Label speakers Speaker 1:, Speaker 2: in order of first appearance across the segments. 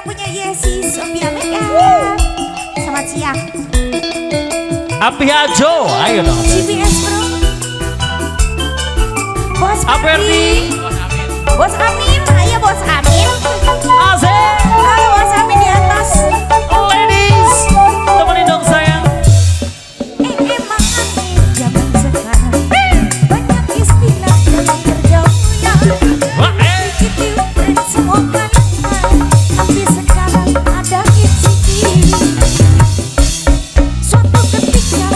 Speaker 1: punya Yesi Sofia Makeup. Selamat siang.
Speaker 2: Api Ajo, ayo dong.
Speaker 1: GPS Bro. Bos
Speaker 2: Aperti.
Speaker 1: Bos Amin, ayo Bos Amin.
Speaker 2: Asik.
Speaker 1: Halo Bos Amin di atas.
Speaker 2: Ladies, temenin dong sayang.
Speaker 1: Emang aneh zaman sekarang. Banyak istilah dalam pergaulan.
Speaker 2: Wah,
Speaker 1: Dikit tren semua kalangan. Tapi sekarang ada hits-hits. Suatu ketika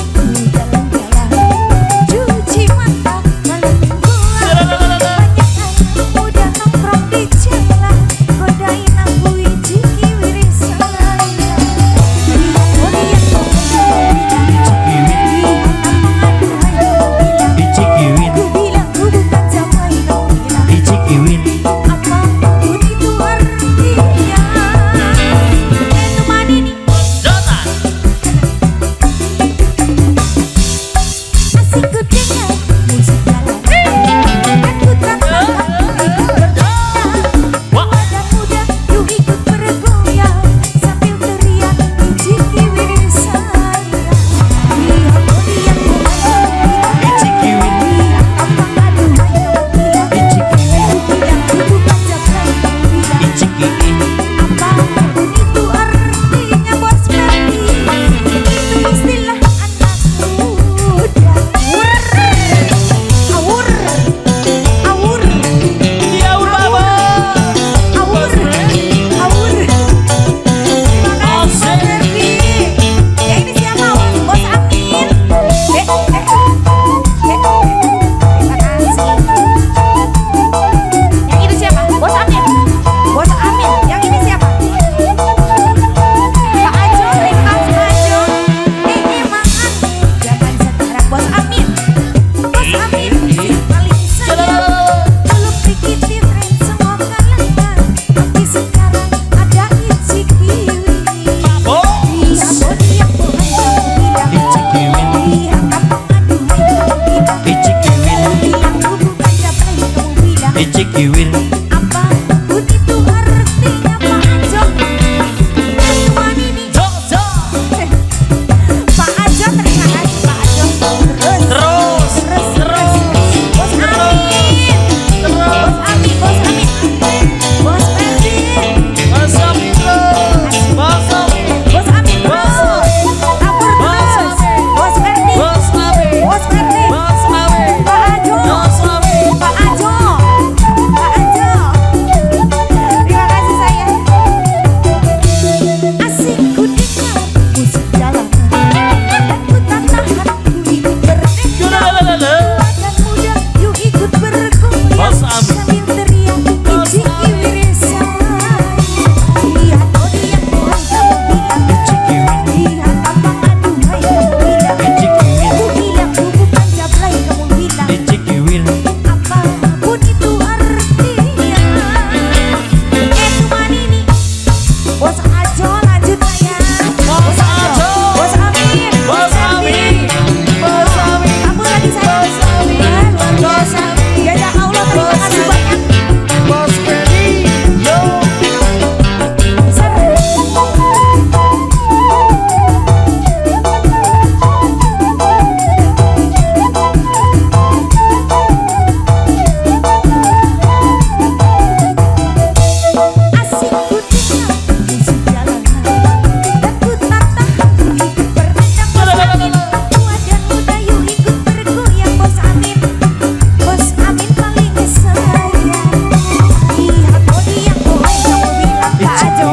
Speaker 1: jalan-jalan, cuci mata malam mingguan. Banyak anak muda nongkrong di jalan, godain aku ijiki wiris saya. Lihat
Speaker 2: Icikiwin,
Speaker 1: ku bilang ku bukan jamai kau bilang
Speaker 2: Icikiwin.
Speaker 1: apapun itu artinya. Itu manini
Speaker 2: Jonan.
Speaker 1: asik ku dengar musik jalan. Aku tertahan ikut berdendang.
Speaker 2: Wah,
Speaker 1: Anak muda yuk ikut bergoyang sambil teriak ijiki wiris saya. Lihat goyang goyang
Speaker 2: Icikiwin,
Speaker 1: apa aduhai kau bilang
Speaker 2: Icikiwin,
Speaker 1: ku bilang ku bukan jamai kau bilang
Speaker 2: Icikiin.
Speaker 1: apapun itu artinya Bos Ferdi. Itu istilah anak muda. Awur, awur,
Speaker 2: Ya Baba.
Speaker 1: awur, awur. Terima kasih Bos Ferdi. Ya ini siapa Bos Amin? Terima kasih. Yang itu siapa? Bos Amin. Bos Amin. Yang ini siapa? Pak Ajo. Terima kasih Pak Ajo. Emang aneh zaman sekarang Bos Amin. Bos Amin paling sayang. Dulu dikitin tren semua kalangan, tapi sekarang ada icikiwi.
Speaker 2: Oh,
Speaker 1: Lihat bodi yang bukan kau bilang.
Speaker 2: Icikiwin,
Speaker 1: Lihat apa aduhai kau bilang.
Speaker 2: Icikiwin,
Speaker 1: Bilang ku bukan jamai kau bilang.
Speaker 2: Icikiwin.
Speaker 1: Apapun itu artinya Pak Ajo. Itu manini
Speaker 2: Jo, jo.
Speaker 1: Pak Ajo, terima kasih Pak Ajo.
Speaker 2: Terus, terus,
Speaker 1: Bos Amin. Bos Amin, Bos Amin. Bos Ferdi.
Speaker 2: Mas Amin, Mas Amin,
Speaker 1: Bos Amin terus. Tabur terus. Bos Ferdi.
Speaker 2: Mas Amin,
Speaker 1: Bos Ferdi.
Speaker 2: Mas Amin,
Speaker 1: Pak Ajo.
Speaker 2: Mas Amin.
Speaker 1: Pak Ajo. Pak Ajo. Terima kasih sayang. Asik ku dengar musik jalan. Dan ku tak tahan ku ingin berdendang.
Speaker 2: Lalalala.
Speaker 1: Anak muda yuk ikut bergoyang
Speaker 2: Bos Amin.
Speaker 1: sambil teriak ijiki wiris saya. Lihat bodi yang bukan kamu bilang.
Speaker 2: Icikiwin,
Speaker 1: Lihat apa aduhai kamu bilang.
Speaker 2: Icikiwin,
Speaker 1: Ku bilang ku bukan jablay kamu bilang.
Speaker 2: Icikiwin.
Speaker 1: Apapun itu artinya. Itu manini Bos Ajo lanjut sayang.
Speaker 2: Bos Ajo.
Speaker 1: Bos Amin.
Speaker 2: Bos Amin, Bos Amin,
Speaker 1: Kamu lagi sayang.
Speaker 2: Bos Amin.
Speaker 1: Wah, luar biasa. Ya ya Allah terima kasih banyak.
Speaker 2: Bos Ferdi, yo.
Speaker 1: Seru. Asik ku dengar musik jalanan. Dan ku tak tahan ku ikut berdendang. Bos Amin. Tua dan muda yuk ikut bergoyang Bos Amin. Bos Amin paling sayang. Lihat bodi yang bohong kamu bilang. Pak Ajo.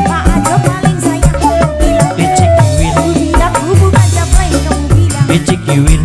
Speaker 1: Pak Ajo paling sayang kamu bilang.
Speaker 2: Icikiwin,
Speaker 1: Ku bilang ku bukan jamai kamu bilang.
Speaker 2: Icikiwin,